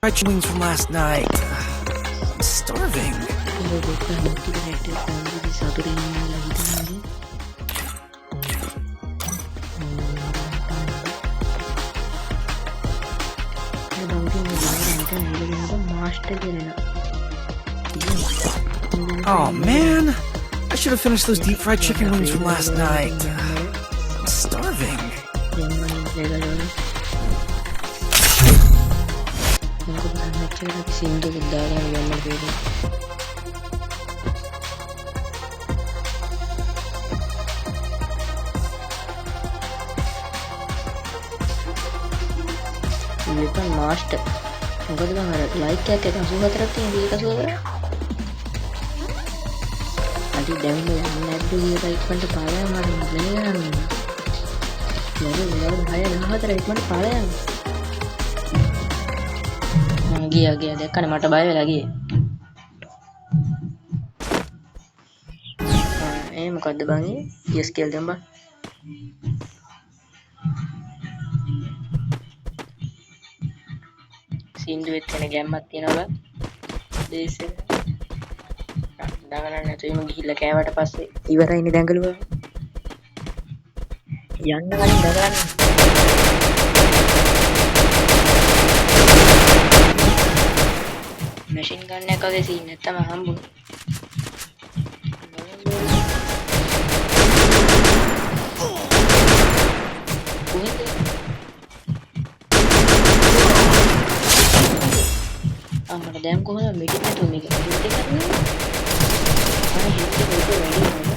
Fried wings from last night. I'm starving. Oh man, I should have finished those deep fried chicken wings from last night. I'm starving. Master. මොකද මම අර like එකක් 84ක් තියෙන දීක සුවර. අදි දැන් නැද්ද කියලා ඉක්මනට පාරයන් වලින් දැනගන්න ඕනේ. නේද නේද 6 14 ඉක්මනට පාරයන්. මම ගියා දැක්කනේ මට බය වෙලා ගියේ. මොකද්ද බං ඒ? yes කියලා දැන් බං. සින්දුවෙත් වෙන ගැම්මක් තියෙනවා බං. දේශේ. දඟලන්න නැතුව එමු ගිහිල්ලා කෑවට පස්සේ ඉවරයිනේ දඟලුවා. යන්න කලින් දඟලන්න. මැෂින් ගන් එකක් වගේ සීන් එක තමයි හම්බුනේ. මට දැන් කොහොමද මෙඩිට් නැතුව මේක මෙඩිට් එකක් කරන්නේ? අනේ හිතේ ඒක වැඩි වෙනවා.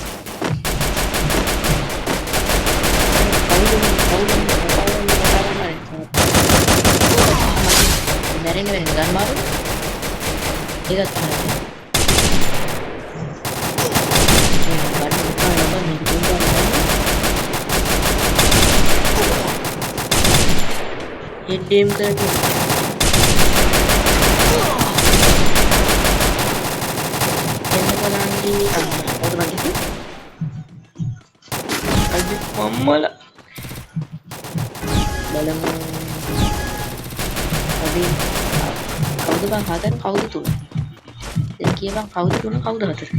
මැරෙන්න වෙන ගන් මාරු. ඒක තමයි. හෙඩ් ගේම් කරලා මම්මල බලමු අපි කවුද බං හතර කවුද තුන දැන් කියපන් කවුද තුන කවුද හතර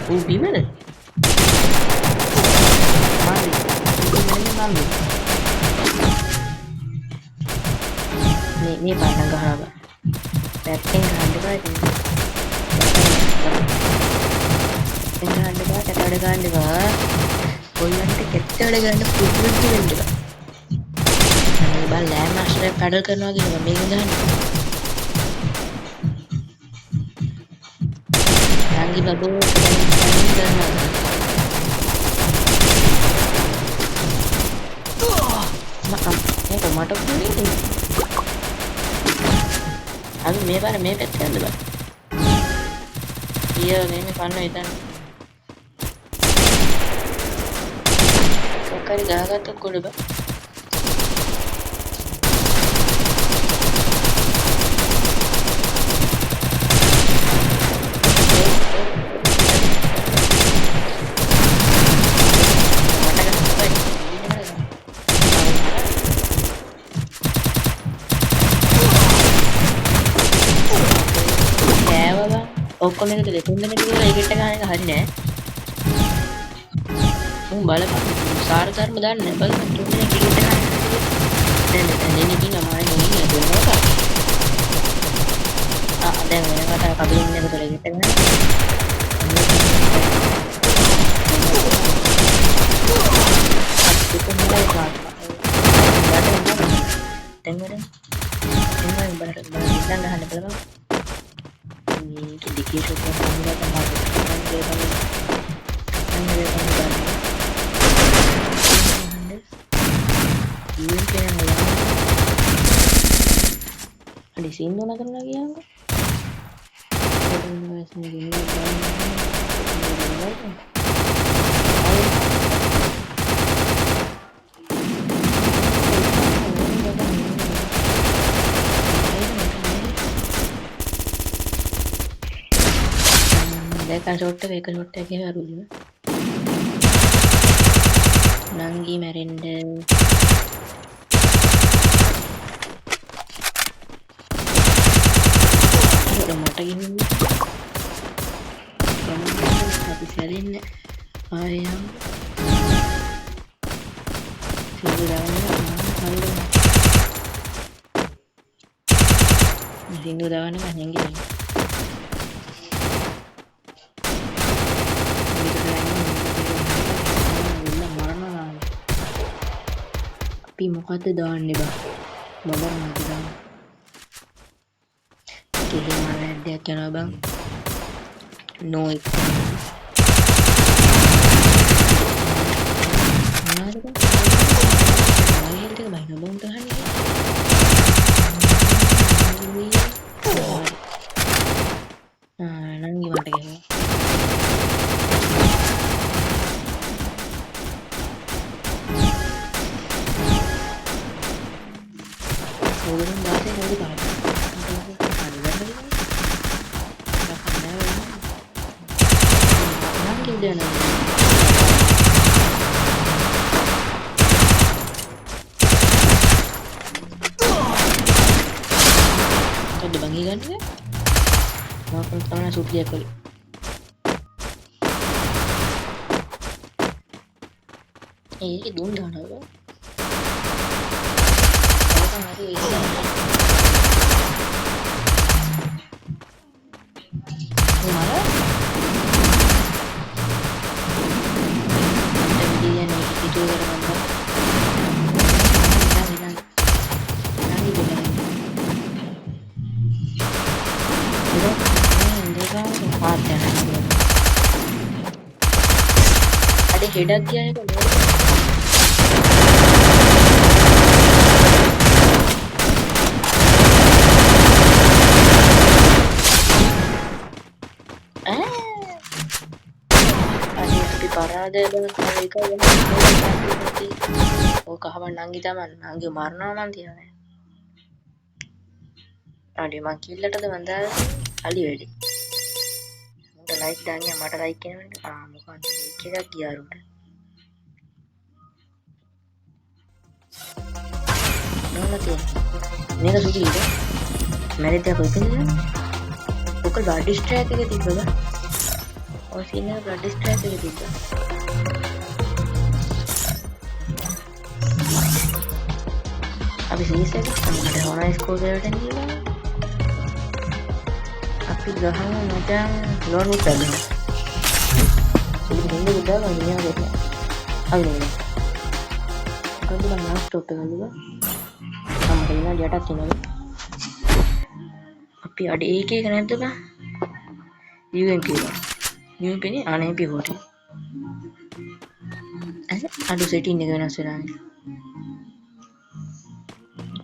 ඌ බිමද මේ පාඩම් ගහනවා බං පැත්තෙන් ගහන්න බෑ කැටවඩ ගන්නවා කොල්ලන්ට කැටවඩ ගන්න පුදුම වෙන්නවා මේ බල් ලෑ මාස්ටර් පැඩල් කරනවා කියනවා මේක ගන්න රංගි බබෝ ගන්නවා මේක මට පුදුනේ අද මේ බාර මේ පැත්තට යන්න බෑ ඊය මේ කන්න හිතන්න කරි ගහගත්ත කොළ බෑ ඔක්කොම එකද දෙතුන් දෙනෙක් විතර එකට ගන්න එක හරිනේ උන් බලපන් සාර ධර්ම දන්නේ බලන්න තුන් දෙනෙක් එකට ගන්න දැන් දෙන්නේ කිනවා මම නෙවෙයි දුන්නා දැන් වෙනකට කබලින් එක තුල එකට ගන්න Dikit di sini nak lagi yang kan shot එක shot එකේ හරුද නංගි මැරෙන්න ගිහින් අපි සැරෙන්නේ ආයෙම සිංදු දාන්න සිංදු දාන්න මම ගිහින් අපි මොකද්ද දාන්නේ බා බබර් මොකද දාන්නේ කෙහෙම වැද්දයක් යනවා බං නෝ එක මොනවද බං ආයෙත් එක බයින බං තහන්නේ නංගි මට ගහනවා ඕගොල්ලෝ දාසේ නේද බලන්න ada bangi kan ya mau pertama suki ya kali ini dunda na ba apa hari ini mana dia nih itu orang apa ada hedak dia itu ada api parade banget mereka yang oh kawan nanggi taman nanggi marna man tiane ada mak killata banda ali wedi like දාන්නේ මට like කරනවනේ මොකක්ද මේක එකක් ගියාරුට නෝනතේ මේක සුදීද මැරිද කොයිද ඔක blood strike එක තිබ්බද ඔය සීන් එක බ්ලඩ් ස්ට්‍රයික් එක තිබ්බ අපි සීස් එක මට හොනා ස්කෝර් එකට ගියා අපි ගහන මචං ලෝන් උත්තර ඉතින් දෙන්න උදා ගන්න යන්නේ අවිනේ කන්දු නම් ස්ටොප් එක ගන්නවා සම්පූර්ණ යටත් වෙනවා අපි අඩ ඒකේ එක නැද්ද බා UMP UMP නේ අනේ පිහොට අඩු සෙටින් එක වෙනස් වෙනවා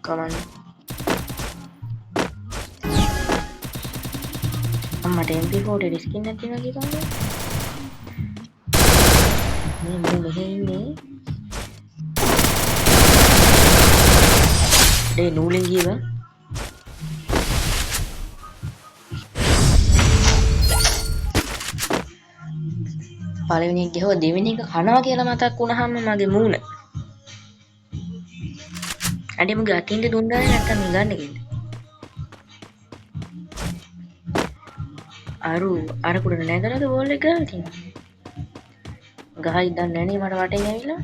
කමන්න මට MP4 ඩිස්කින් නැති වෙනවා කියනවා මේ මෙහෙ ඉන්නේ ඒ නූලෙන් ගියවා පළවෙනි එක ගිහුවා දෙවෙනි එක කනවා කියලා මතක් වුණාම මගේ මූණ අඩේ මගේ අතින්ද දුන්නානේ නැත්තම් මේ ගන්න කිව්වේ අර කුඩ නැගලාද බෝල් එක ගන්න තියෙනවා ගහයි දන්නේ නැහැ නේ මට වටෙන් ඇවිල්ලා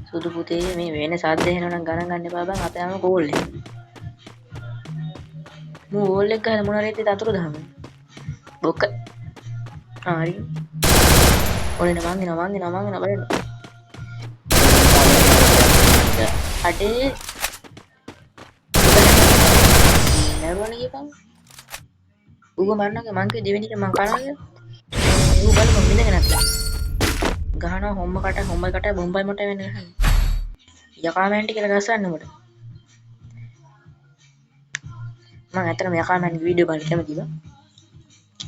සුදු පුතේ මේ වෙන සද්ද එනවා නම් ගණන් ගන්න එපා බං අපේ ආම ගෝල් එක මූ ගෝල් එක ගහලා මොන රේද්ද අතුරු දහම බොක්ක හරි ඔනේ නමං බලන්න අඩේ නරුවනේ කියපන් ඌව මරන්නගේ මං කිව්වේ දෙවෙනි එක මං කනවා කියලා ඌ බලමු මිදගෙන නැත්නම් ගහනවා හොම්බ කට බොම්බයි මට වෙන්නේ නැහැ යකාමෙන්ටි කියලා ගස්සන්න උඹට මම ඇත්තටම යකාමෙන්ටි වීඩියෝ බලන්න කැමතිද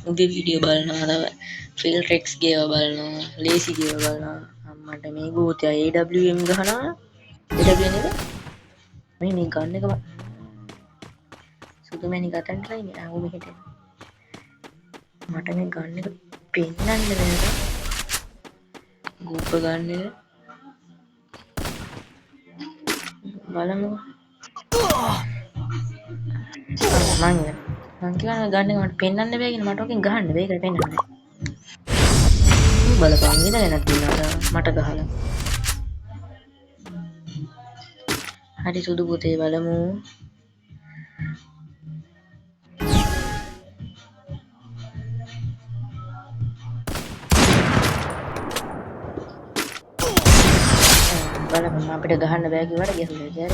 උගේ වීඩියෝ බලනවා තව ෆිල් ට්‍රික්ස් ගේව බලනවා ලේසි ගේව බලනවා අම්මට මේ ගෝතය AWM ගහනවා AWM නේද මේ ගන්න එක සුදුමැණි ගතන්ටලා ඉන්නේ ආ මෙහෙට මට මේ ගන්න එක පෙන්නන්න බැහැ ගුප්ප ගන්න එක බලමු මං මං කියනවා ගන්න එක මට පෙන්වන්න බෑ කියන මට ඔකෙන් ගහන්න බෑ ඒකට පෙන්වන්නේ. බලපං ඉඳගෙන තියනවා මට ගහලා. හරි සුදු පුතේ බලමු. බලපං අපිට ගහන්න බෑ කිව්වට ගැහුවා. ඉතින්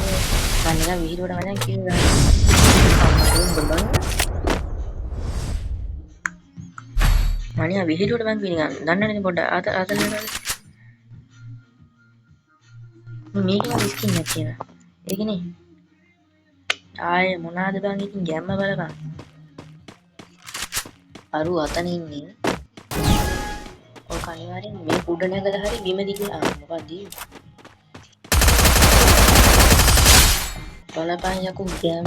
මම නිකන් විහිළුවට මචං කිව්වා. මනියා විහිළුවට මං නිකන් දන්නනේ පොඩ්ඩ ආතල් මේක ස්කින් එකක් තියෙනවා. ඒකනේ. ආයේ මොනවාද බං ඉතින් ගැම්ම බලපන්. අරු අතන ඉන්නේ. ඔය කණිවාරෙන් මේ කුඩ නැගලා හරි බිම දිගේ මොකක්ද බලපන් යකෝ ගැම්ම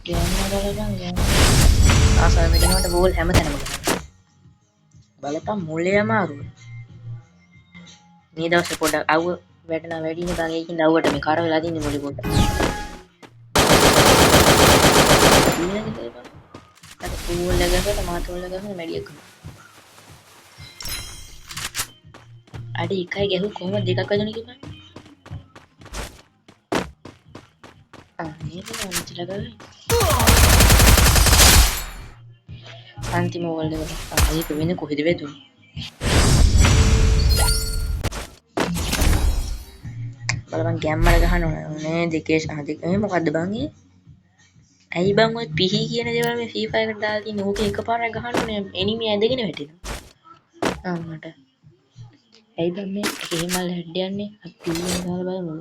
බලපන් ගැම්ම ආසාව මෙතනට බෝල් හැමතැනම බලපන් මුලේ අමාරුයි. මේ දවසේ පොඩ්ඩක් අවුව වැටෙනා වැඩිනේ බං ඒකින් අවුවට මේ කර වෙලා තින්නේ මුලේ පොඩ්ඩක්. අද පූල් එකකට මාතෝල් එකකට මැඩියක් කරනවා. අඩ එකයි ගැහුව කොහොමද දෙකක් වදින කිව්වනේ. මේක නම් චලගලයි. අන්තිම වෝල් එක. ඒක වෙන්නේ කොහෙද වැදුනේ? බලපන් ගැම්මල ගහන්න ඕනේ දෙකේ දෙක මොකද්ද බං ඒ? ඇයි බං ඔය පිහි කියන දේවල් මේ ෆ්‍රී ෆයර් එකට දාලා තියෙන්නේ ඕකේ එකපාරක් ගහන්න ඕනේ එනිමි ඇදගෙන වැටෙනවා. මට. ඇයි බං මේ එහෙමල් හැඩ යන්නේ? අපි පිහින් දාලා බලමු.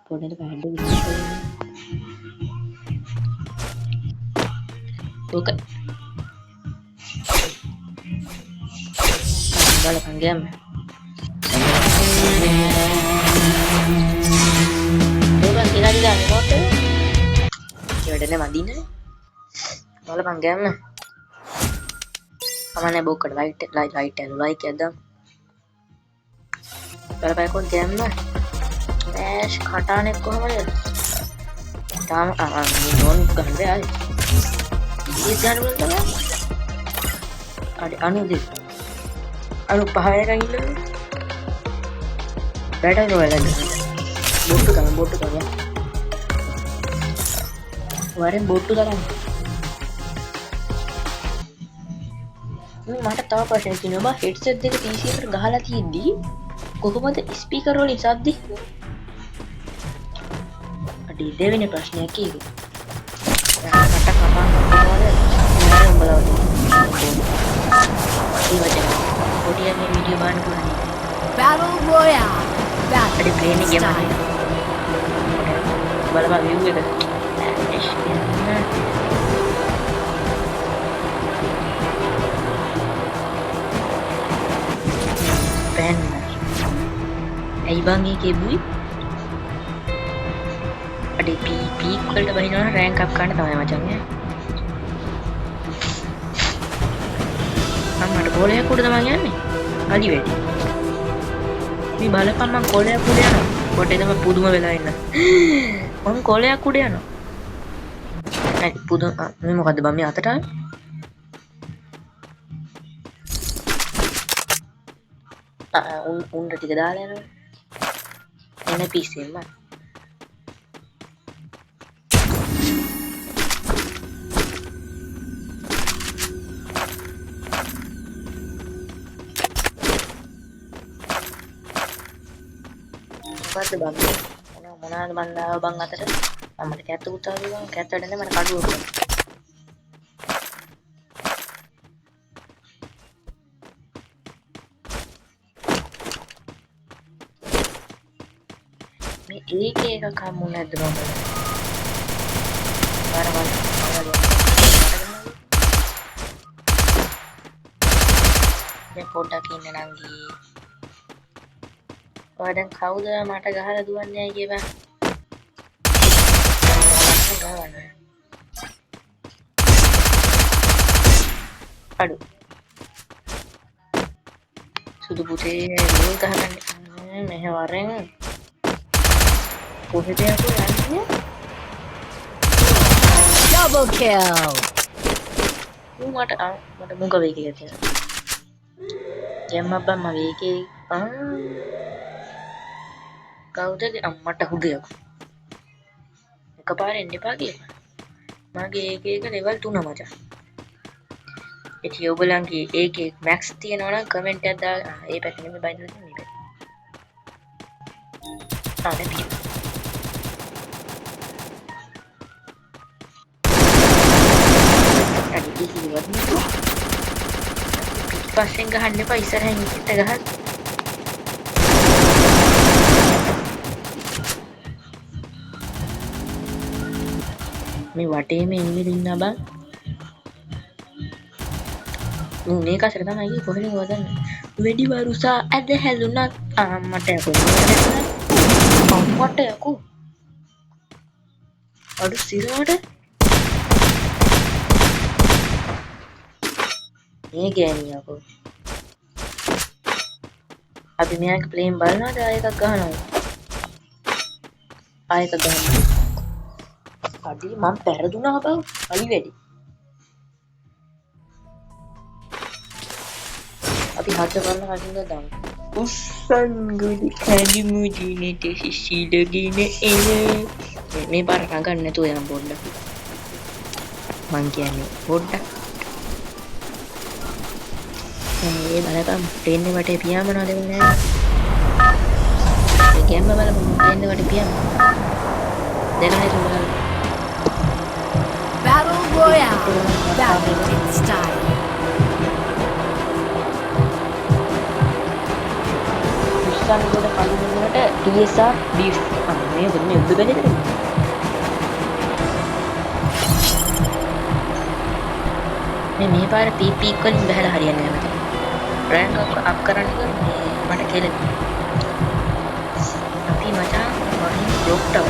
පොඩ්ඩක් හැඩ විසිකරන්න. ඕක. බලපන් ගැම්ම. ඕක කියලා දාන්නේ මොකද? වැඩනේ මදින්නේ බලපන් ගැම්ම අමනේ බොක්කට ලයිට් එක ලයික් එකක් බලපන් කොන් ගැම්ම ඩෑෂ් කටානේ කොහමද තාම මේ නෝන් ගන්න බෑ ඒ ගන්න වල තමයි අඩි 95 එකක් ඉන්නනේ බැටර් රෝයල් බොට්ටු කරා වරෙන් බොට්ටු තරම් මට තව ප්‍රශ්නයක් තියෙනවා බා හෙඩ්සෙට් දෙක PC එකට ගහලා තියෙද්දි කොහොමද ස්පීකර් වලින් ශබ්ද අඩි දෙවෙනි ප්‍රශ්නයක් ඒක මට කපන්න කොහොමද නෑ උඹලා ඒ වගේ පොඩියක් මේ වීඩියෝ බලන්න පුළුවන් Battle Royale. අඩි ප්ලේන් එක ගියම බලපන් view එක Ben ඇයි බං ඒකේ බුයි අඩේ පීක් වලට බහිනවා රෑන්ක් අප් ගන්න තමයි මචං මට කොලයක් උඩ තමයි යන්නේ අලි වැඩි මේ බලපන් මං කොලයක් උඩ යනවා කොටේ තමයි පුදුම වෙලා ඉන්න මං කොලයක් උඩ යනවා ඇයි පුදුම මේ මොකද්ද බං මේ අතට උන්ට ටික දාලා යනවා එන පිස්සෙන් මම මොකද්ද බං මොනවාද බං දාව බං අතට මට කැත්ත පුතා දුවා කැත්ත වැඩන්නේ මට කඩුව ඒකේ එකක් හම්බුනේ නැද්ද බං බාරවල් මේ පොඩ්ඩක් ඉන්න නංගි ඔය දැන් කවුද මට ගහලා දුවන්නේ අය කියපන් අඩු සුදු පුතේ මේ ගහන්නේ මෙහෙ වරෙන් කොහෙද යන්නේ Double kill. මට මුග වේගය තියෙන ගැම්මක් බං මගේ ඒකේ කවුද අම්මට හුදයක් එකපාර එන්න එපා කියලා මගේ ඒක ලෙවල් 3 මචං ඉතින් ඔයගොල්ලන්ගේ ඒකේ මැක්ස් තියෙනවා නම් කමෙන්ට් එකක් දාලා ඒ පැත්තෙන් මේ බයින්ඩ් එකෙන් මේ පැත්ත නැති පස්සෙන් ගහන්න එපා ඉස්සරහින් ඉක්ට ගහන්න මේ වටේම එන්නේ ඉන්නා බං මේ කසර තමයි ගියේ කොහෙද වදන්න වෙඩි වරුසා ඇද හැලුණත් අම්මට යකෝ අඩු සිරාට මේ ගෑනියකෝ අපි මෙයාගේ ප්ලේන් බලනවාද ආයෙත් ගහනවා ආයෙත් ගහනවා අඩි මම පෙරදුනා බං අලි වැඩි අපි හත ගන්න කලින්ද දාමු උස්සන් ගුඩි කැඩි මුදිනේට සිසිලගෙන එන මේ පාර රඟන්න නැතුව යන්න පොඩ්ඩක් මං කියන්නේ පොඩ්ඩක් ඒ බලපන් ප්ලේන් එක වටේ පියාඹ මොනවද වෙන්නේ ඒ ගැම්ම බලපන් ප්ලේන් එක වටේ පියාඹ දැනගෙන බලන්න Battle Royale. Battle style. උස්සන් ගොඩ කලින් වලට TSR beef මේ වෙන්නේ උඩ බැලේ කරේ මේ පාර PP වලින් බහලා හරියන්නේ නැහැ මට රෑන්ක් අප් කරන්න මට කෙලෙන අපි මචං වහින් ડોක්ටර්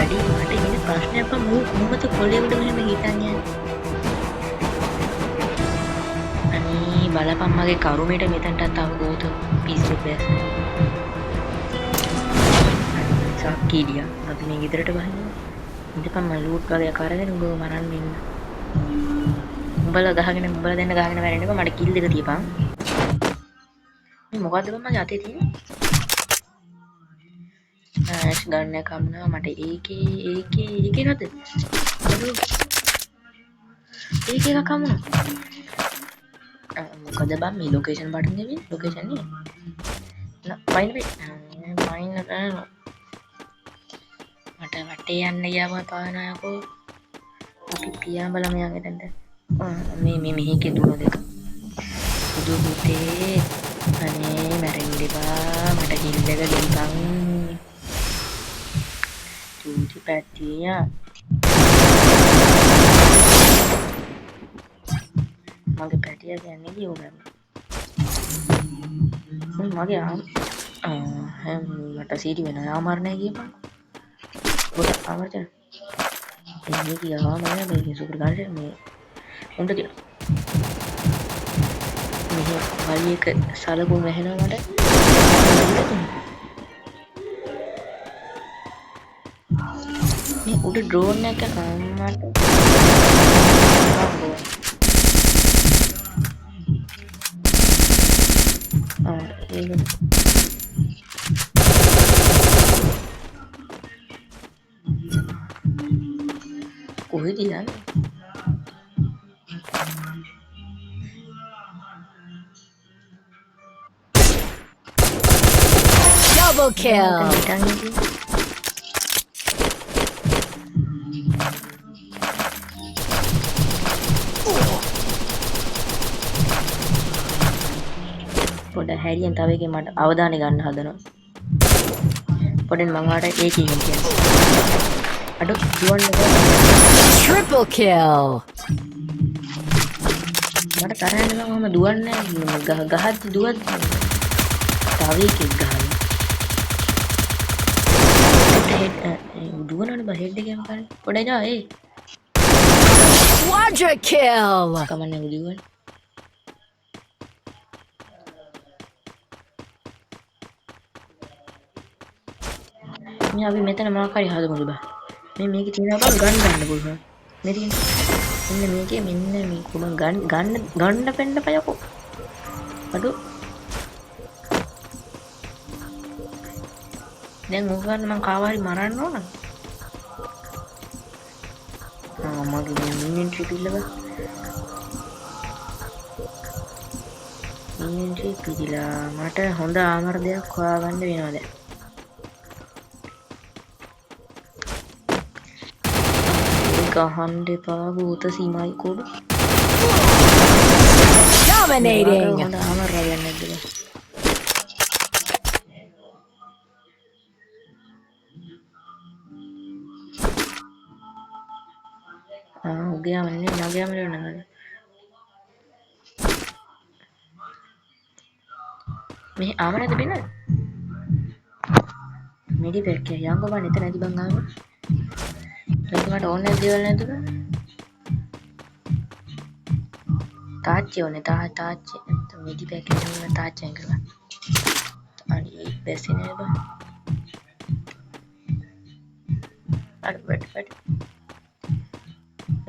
අඩි මට ඉන්න ප්‍රශ්නයක් බං මොකද කොලේ උඩ මෙහෙම හිටන්නේ අනේ බලපන් මගේ කරුමේට මෙතනට තව ගෝත පිස්සු බෑස් සක්කීඩියා අපි මේ ගෙදරට බහිනවා ඉඳපන් මම ලූට් වගේ කරගෙන උඹව මරන්න ඉන්න උඹලා දෙන්න ගහගෙන මැරෙන්නකෝ මට කිල් එක තියපන් මේ මොකද්ද බං මගේ අතේ තියෙන්නේ ඇෂ් ගන්න කම්නවා මට ඒකේ ගත්තද ඒකේ එකක් කමුණා මොකද බං මේ ලොකේෂන් බටන් දෙන්නේ ලොකේෂන් නේ පයින් කරනවා මට වටේ යන්න ගියාම පානවා යකෝ අපි පියාඹලා මෙයාගේ දැන්ද මේ මෙහිකේ දුන දෙක බුදු පුතේ අනේ මැරෙන්න එපා මට කිල් එක දෙන්නන් චූටි පැටියා මගේ පැටියා කියන්නේ කිව්ව ගන්න මගේ මට සීටි වෙන ආමරණය කියපන් පොඩ ආමරචන මේ කියා මම මේ සුපර් ගාල්ට මේ උන්ට කියන මේ වලියක සලකුණු වැහෙනවා මට මේ උඩ ඩ්‍රෝන් එක අම්මට ඒක කොහෙද යන්නේ Double kill. පොඩ හැරියෙන් තව එකේ මට අවධානය ගන්න හදනවා පොඩෙන් මම ආට ඒකේ කියන්නේ අඩු දුවන්න Triple kill. මට තරහ යනවා මම දුවන්නේ ගහද්දි දුවද්දි තව එකෙක් ගහනවා දුවනවනේ බා හෙඩ් එකේම කරන්නේ පොඩ එනවා ඒ Quadra kill. කමන්නේ දුවන්නේ මේ අපි මෙතන මොකක් හරි හදමුද බා මේ මේකේ තියෙනවා බං ගන්න පුළුවන් මේ තියෙන මෙන්න මේකේ මෙන්න මේක මම ගන්න පෙන්න පයකෝ අඩෝ දැන් මොකක් ගන්න මං කාව හරි මරන්න ඕන මගේ ඉන්වෙන්ටරි පිළිබඳ ඉන්වෙන්ටරි පිළිලා මට හොඳ ආමර දෙයක් හොයාගන්න වෙනවා දැන් ගහන්න එපා භූත සීමායි කෝඩ Dominating. හොඳ ආමර ගන්න නැද්ද උගේ යමන්නේ මගේ යමන්නේ නේද මේ ආමරද බින්න මෙඩි පැක් එක යංග බන් එතන නැති බං ආව ඒක මට ඕනේ නැති දේවල් නැතුව තාච්චි ඕනේ තාච්චි මෙඩි පැක් එක නෙමෙයි තාච්චි එක කරලා අනේ බැසි නේද අර වැට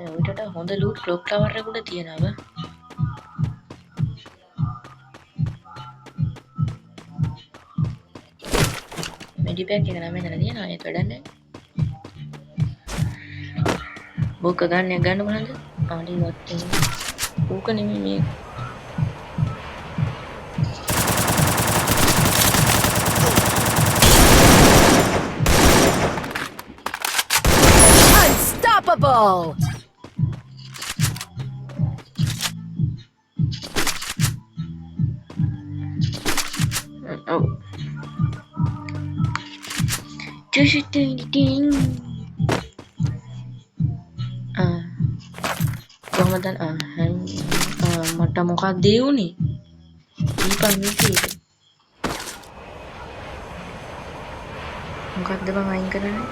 ඔයිටට හොඳ ලූට් ක්ලොක් ටවර් එකකට තියෙනවා මෙඩි පැක් එක නම් මෙතන තියෙනවා ඒත් වැඩක් නැහැ බෝක ගන්න බලන්න ආඩි වත්තේ බෝක නෙමෙයි මේ Unstoppable. Oh. Just ding. කොහමද මට මොකක්ද ඒ උනේ? දීපන් මේකේ. මොකක්ද බං අයින් කරන්නේ?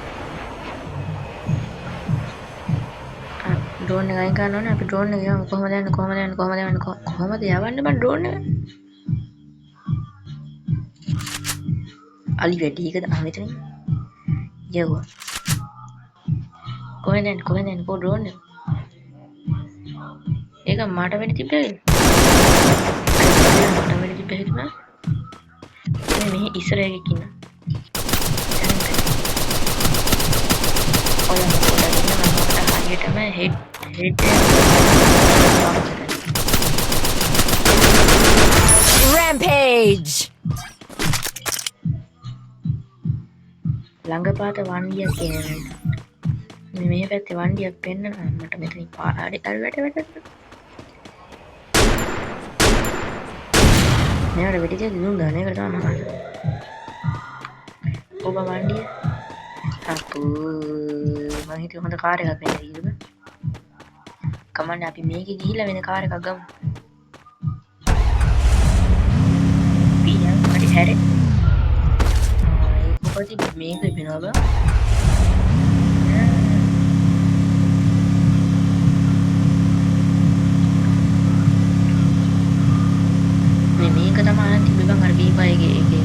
ඩ්‍රෝන් එක අයින් කරන්න ඕනේ. අපි ඩ්‍රෝන් එක යමු. කොහමද යන්නේ යවන්නේ බං ඩ්‍රෝන් එක? අලි වැඩි එකද මෙතන යවුවා කොහෙන්ද කො ඩ්‍රෝන් එක ඒක මට වෙඩි තිබ්බේ මේ ඉස්සර එකකින් ඉන්න ඔය මොකටද හරියටම හෙඩ් Rampage. ළඟපාත වන්ඩියක් කියනවා මේ පැත්තේ වන්ඩියක් පෙන්නනවා මට මෙතනින් පාරාඩි අර වැට මෙයාට වෙඩි දෙයක් දුන්නා නේ ඒකට තමයි ඔබ වන්ඩිය අප්පෝ මම හිතුවා හොඳ කාර් එකක් වෙන්න කීයද කමන්නේ අපි මේකේ ගිහිල්ලා වෙන කාර් එකක් ගමු පියා හරි හැරේ Pati මේක වෙනවා බා මේක තමයි අන්තිම බං අර බීපයිගේ එකේ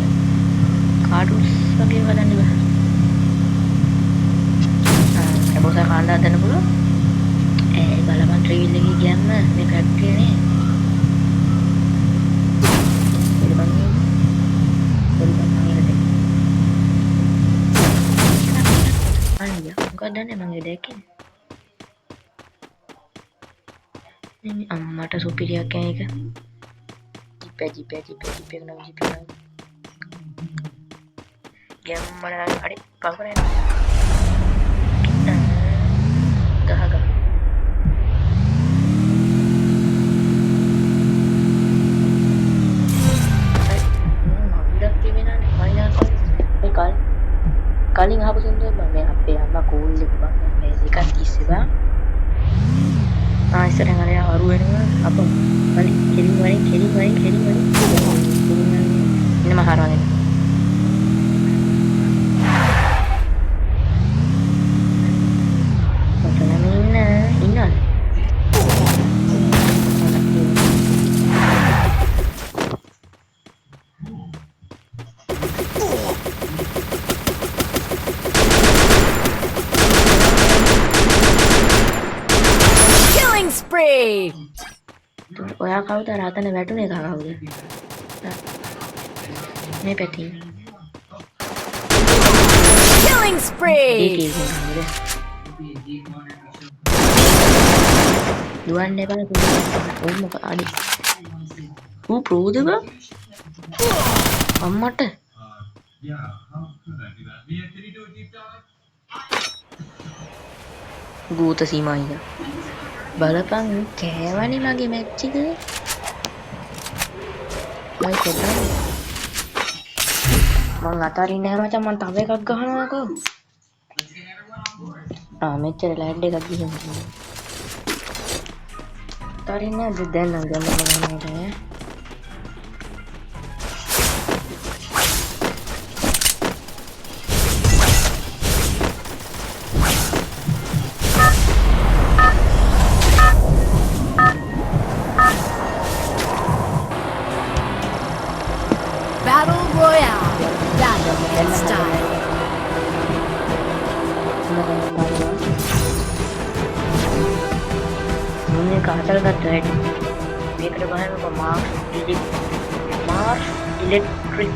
කාටුන්ස් වගේ බලන්න බා බොස කාණ්ඩ හදන්න පුළුවන් බලපන් ට්‍රේල් එකේ ගියන්න මේ ෆැක්ටරියනේ මොකක්දන්නේ මගේ දැක්කේ මේ අම්මට සුපිරියක් කෑ එක ජිපේ නම් ගැම්මල හරි පවරන ගහග කලින් ආපු සුන්දර බං මේ අපේ අම්මා කෝල් එක බං මේ එකක් තිස්සේ බං ආයෙසරෙන් අර අරු වෙනවා අප වලින් කෙලින් ඉන්න මහරවගෙන ඔතනම ඉන්නවා එයා කවුද රතන වැටුනේ කවුද මේ පැත්තේ Killing spree! දුවන්න එපා ඕ මොකද අඩි ඌ ප්‍රෝද බා අම්මට ගූත සීමායිද බලපන් කෑවනේ මගේ මැච් එක මයි කොටන්නේ මං අතාරින්නේ නැහැ මචං මං තව එකක් ගහනවාකෝ මෙච්චර ලෑඩ් එකක් ගිහින් අතාරින්නේ නැහැ දැන් නම් ගමන Battle Royale. Battle in style. Ini kacal kat red. Dia kena bahan apa Mars electric.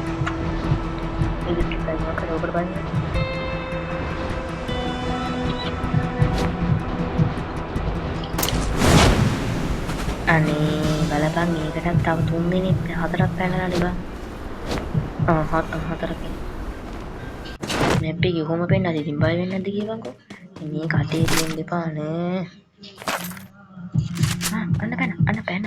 Electric kan maka ada berbanyak. Aneh, balapang ni kadang tahu 3 minit hadarak panel ada bang. හතරක් මැප් එකේ කොහොම පෙන්නද ඉතින් බය වෙන්නේ නැද්ද කියපන්කෝ මේ කටේ තියෙන්න දෙපා නේ අන්න පැන්න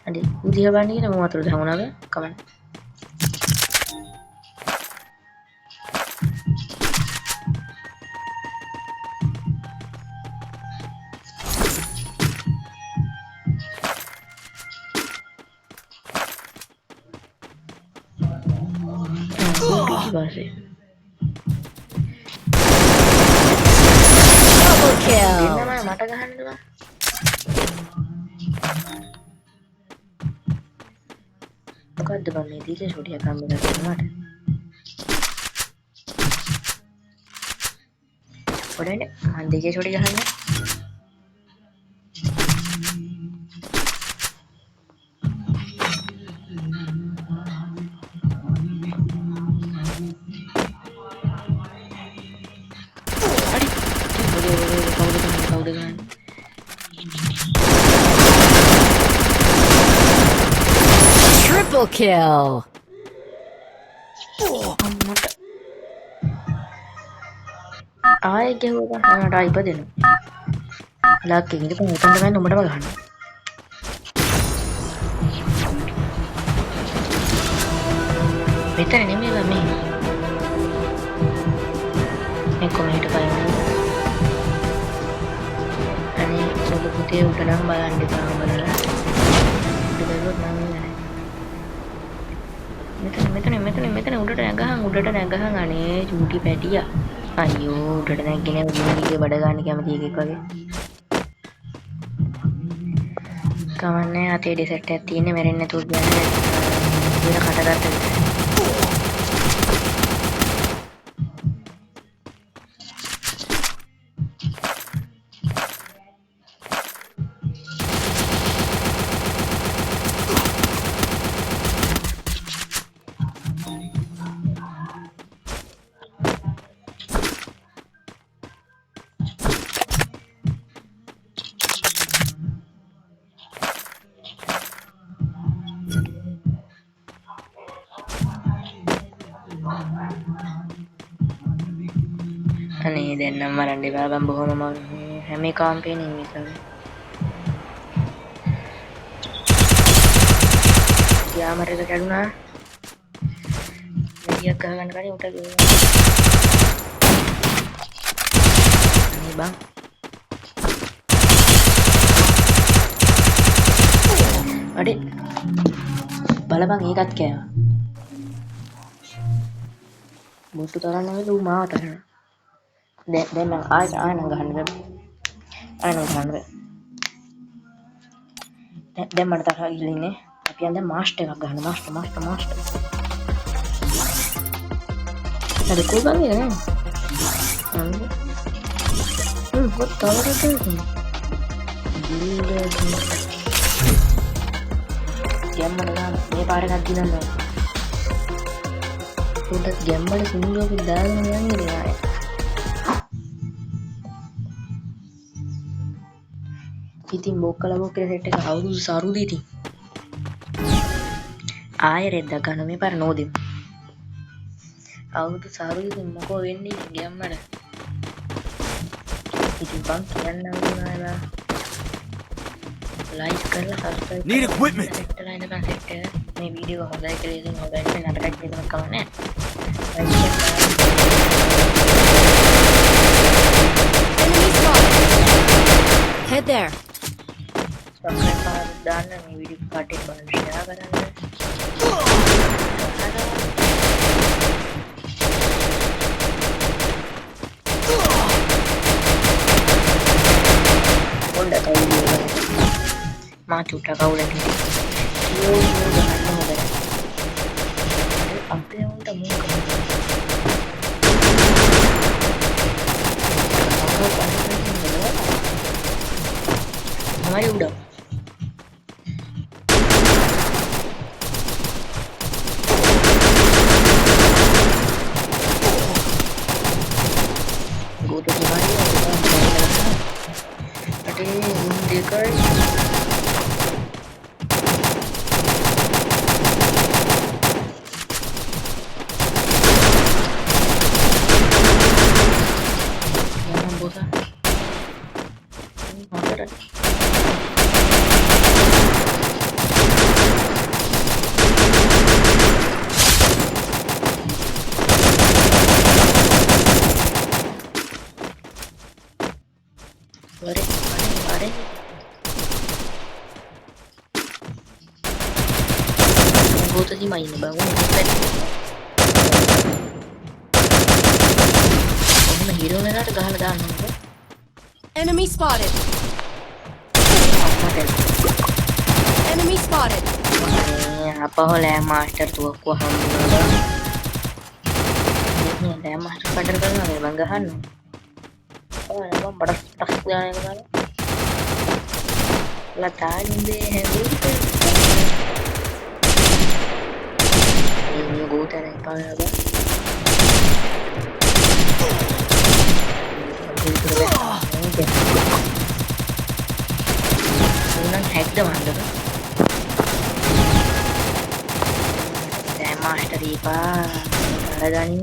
අඩි උදියා බන්නේ කියලා මම වතුර දාමුණාද කමන්න Double kill. මට ගහන්නද බං මොකද්ද බං මේ දීලා ෂොටියක් හම්බ කරගන්න මට පොඩ්ඩක් මන් දෙකේ ෂොටි ගහන්න Triple kill. ආයෙ ගැහුවා මට ආයෙ ඉපදෙනවා ලක් එකේ ඉඳපන් උතන් තමයි උඹටම ගහන්න මෙතන නෙමෙයි බා මේ කොහේට බලන්න අනේ සුදු පුතේ උට නම් බලන්න එපා බලලා දෙවියෝ නම් මෙතන උඩට නැගහන් අනේ චූටි පැටියා අයියෝ උඩට නැගගෙන උඩින්ගේ බඩ ගන්න කැමති එකෙක් වගේ කවන්නේ අතේ ඩිසෙට් එකක් තියෙන්නේ මැරෙන්නේ නැතුව ගියන්නේ කියලා කටගත්ත විතරයි අනේ දැන් නම් මරන්න එපා බං බොහොම අමාරු හැම එකම පේන්නේ මිසක් යාමරේද කැඩුනා මෙලියක් ගහගන්න කලින් උට ගියා අනේ බං අඩේ බලපන් ඒකත් කෑවා මුට්ටු තරන්න නෙවෙයි ඌ මාව තරනවා දැන් නම් ආයෙත් ගහන්න බෑ දැන් මට තරහා ගිහින් ඉන්නේ අපි යන්න මාස්ටර් එකක් ගන්න master ada kubang ya kan kok tahu itu gila game mana මේ පාර එකක් දිනනවා උඩ game වල සින්දුව අපි දාගෙන යන්නේ නෑ ඉතින් බොක්කල සෙට් එක අවුරුදු සරුදී ඉතින් ආයෙ රෙද්දක් ගන්න මේ පාර නෝදෙමු අවුරුදු සරුදී මොකෝ වෙන්නේ game වල ඉතින් බං කියන්න ඕනලා like කරලා subscribe Need equipment. කරලා ඉඳන් සෙට් එක මේ වීඩියෝ එක හොඳයි කියලා ඉතින් හොඳයි කියලා නටකක් දෙන්න කවන්නේ Enemy spotted. Head there. subscribe කරලා දාන්න මේ වීඩියෝ කාටේ බලන්න share කරන්න Honda kau maju dah kau lagi. Yo jangan mau ber. Apa yang udah mau kamu? Hamaरे udah. Gue tuh gimana ya? Deker jangan bosan ini modern Bare gue tuh sih main bangun ini hero nih ada gahal gahal Enemy spotted. Enemy spotted. apa oleh master tuh aku ini ada master pada kan nggak banggahan oh emang pedas yang mana latahan deh handle ini gue tarik apa Unang hack dah mana tu? Saya master ipa, ada ni.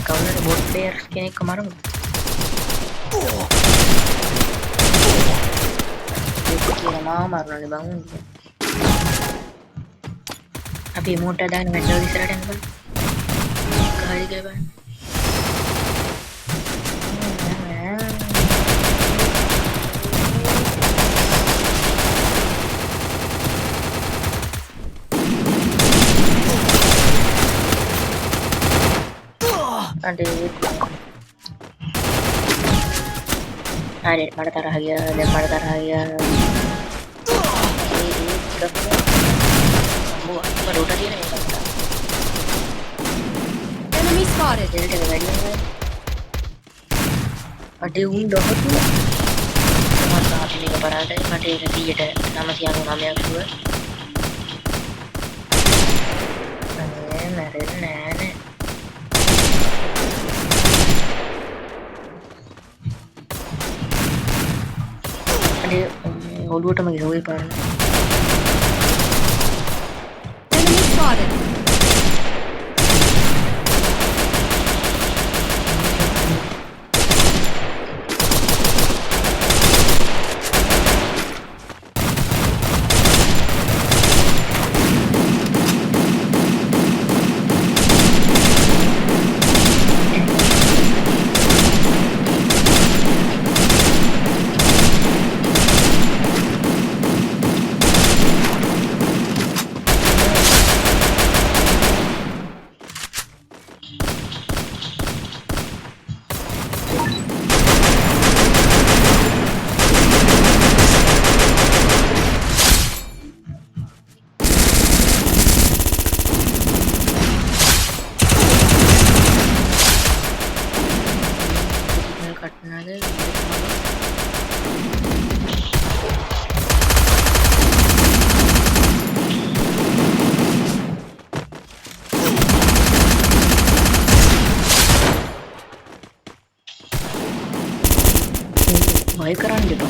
Kau nak bot player skin kemarin? Itu kira mau marah ni bangun. Abi motor dah nak jauh di sana kan? Kali ke ban? Ada mana tarah gaya dan mana tarah gaya ini buat baru tadi nih Enemy spotted. jadi ada lagi ada udah tuh masa hati ini kepada ada nanti ada nama siapa namanya kedua nane ada ඔළුවට මගේ රෝයි පාරන Enemy spotted. බය කරන්න එපා.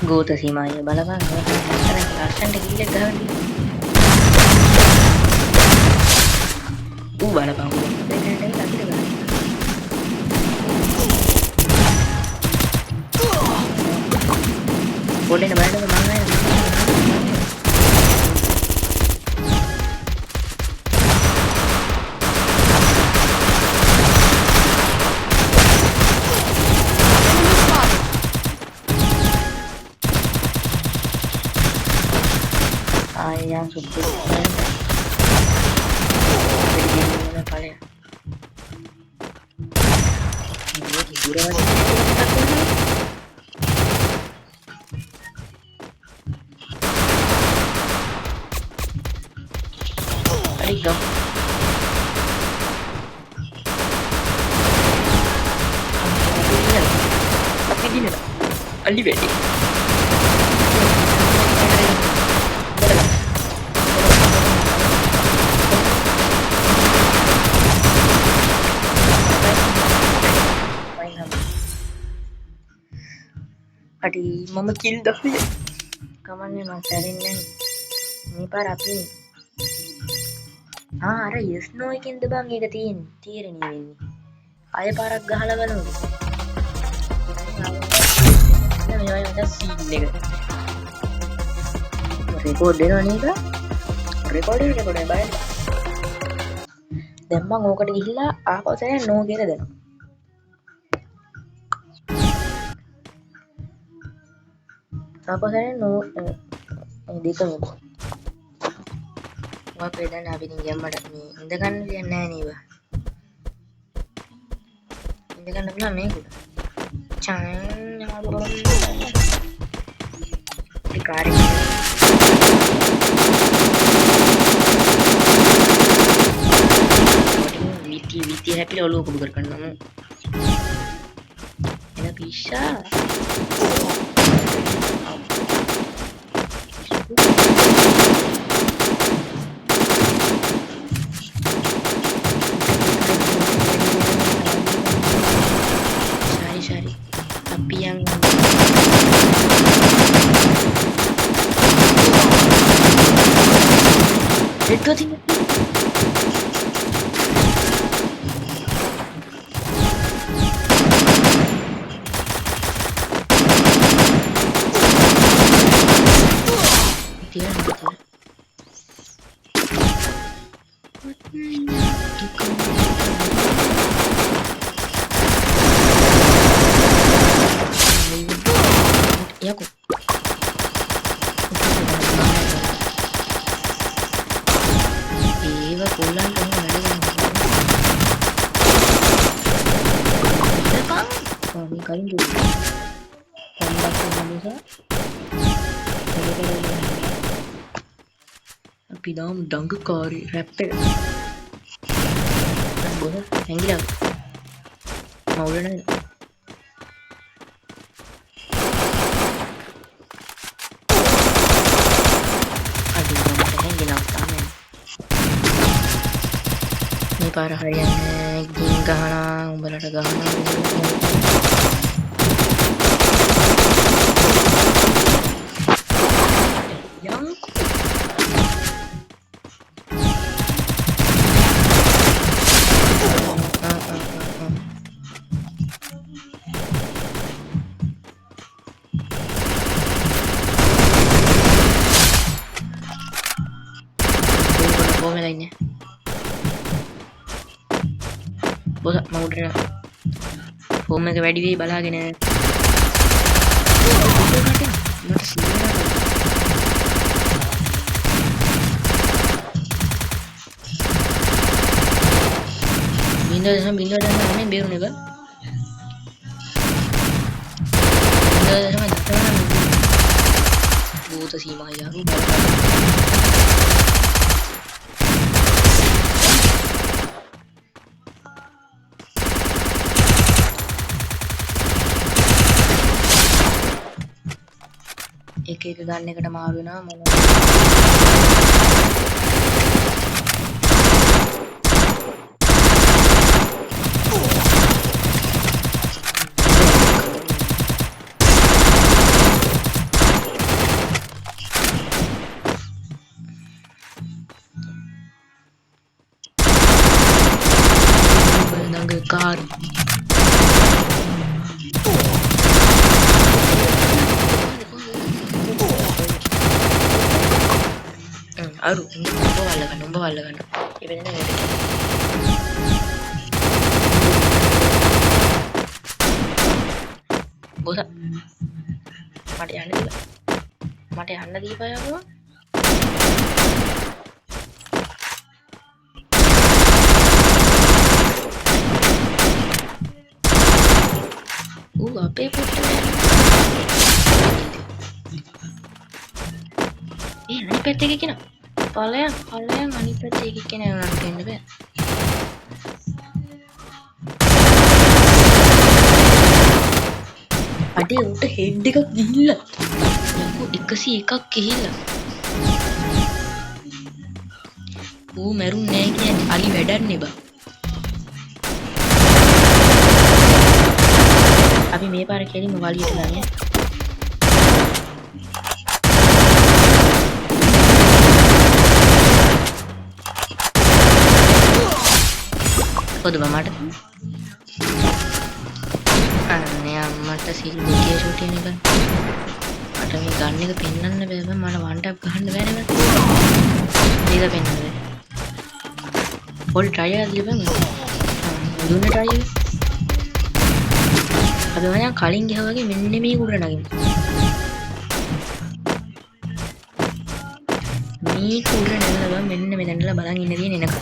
ගෝත සීමාය බලපන් ලස්සනට කිල්ලෙක් ගහන්න ඌ බලපන් පොඩ්ඩක් බලන්න මම yang subur kalian tapi dia Ali Bedi Adi mama kill dah ya. Kamarnya masarin nih. Ini para api. Ara yes no ikin bang එක තියෙන්නේ වෙන්නේ. අය පාරක් ගහලා බලමු. දැන් මෙයා මට සීන් එක. රෙකෝඩ් දෙනවා නේද? රෙකෝඩ් බලන්න. දැන් මම ඕකට ගිහිල්ලා ආපස්සට නෝ කියලා දෙනවා. Apa saya no dito mo wah pwede na binigyan mo ni hindi ka na yan na iba hindi ka na namin chan ikari VT happy lo ko bugar karna mo ina bisa Sari tapi yang itu tinggal ya kok iba pulang kamu ada yang depan oh ini kalian dulu kamu baca bisa tapi dalam danggu kari rapid nah boleh yang gila mau udah para harian ging gahana umbalata gahana yang lainnya බොස මවුඩට foam එක වැඩි වෙයි බලාගෙන මට Cena බින්දෝ දැන් නැහැ බේරුණ එක බින්දෝ දැන් භූත සීමා යාරු එක එක ගන්න එකට මාරු වෙනවා මොන कार අරු උඹ වල්ල ගන්න ඉවෙන්න නේද බොස මට යන්න දීපා යනවා අපේ පුතේ අනිත් පැත්තේ කෙනා ඵලයන් අනිත් පැත්තේ කෙනා උනට දෙන්න බෑ අඩේ උට හෙඩ් එකක් ගිහිල්ලා යකෝ 101ක් ගිහිල්ලා ඌ මැරුන්නේ නෑ කියන්නේ අලි වැඩන්නේ බා අපි මේ පාර කෙලින්ම වලියට ගන්නේ කොහොමද මට අනේ අම්මට සිල් දෙකේ ෂූටින් එක මට මේ ගන්න එක පෙන්වන්න බෑ මට වන් ටැප් ගහන්න බෑ නේද ඒක පෙන්වන්න බෑ පොල් ට්‍රයි එකක් දීලා බෑ දුන්න ට්‍රයි එක අපි මම කලින් ගියා වගේ මෙන්න මේ කුඩ නගින්න මේ කුඩ නගලා මෙන්න මෙතනලා බලන් ඉන්න තියෙන එනක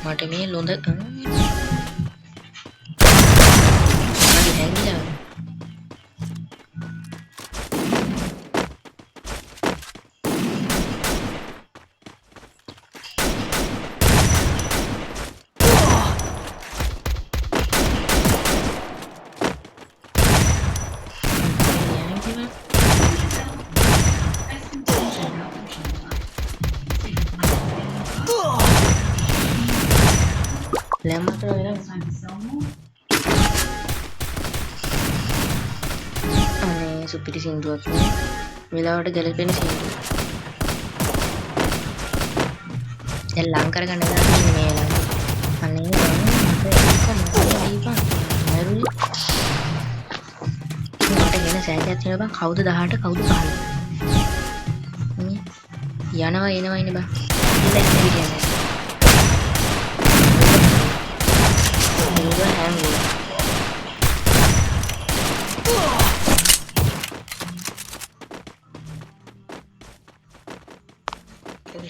මට මේ ලොඳ Lembra අනේ සුපිරි සින්දුවක් නේ වෙලාවට ගැලපෙන සින්දුව දැන් ලං කරගන්න දාන්නේ මේ වෙලාවේ අනේ මට දීපන් නරුයි මට එන සෑජයක් තියෙනවා බං කවුද 18 කවුද 15 යනවා එනවා ඉන්නේ බං ඉතින් කියන්නේ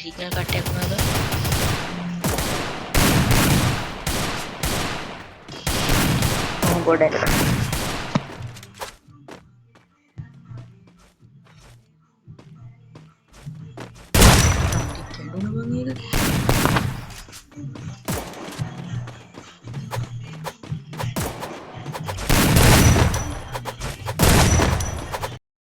signal කට්ටයක් වුණාද ගොඩ එක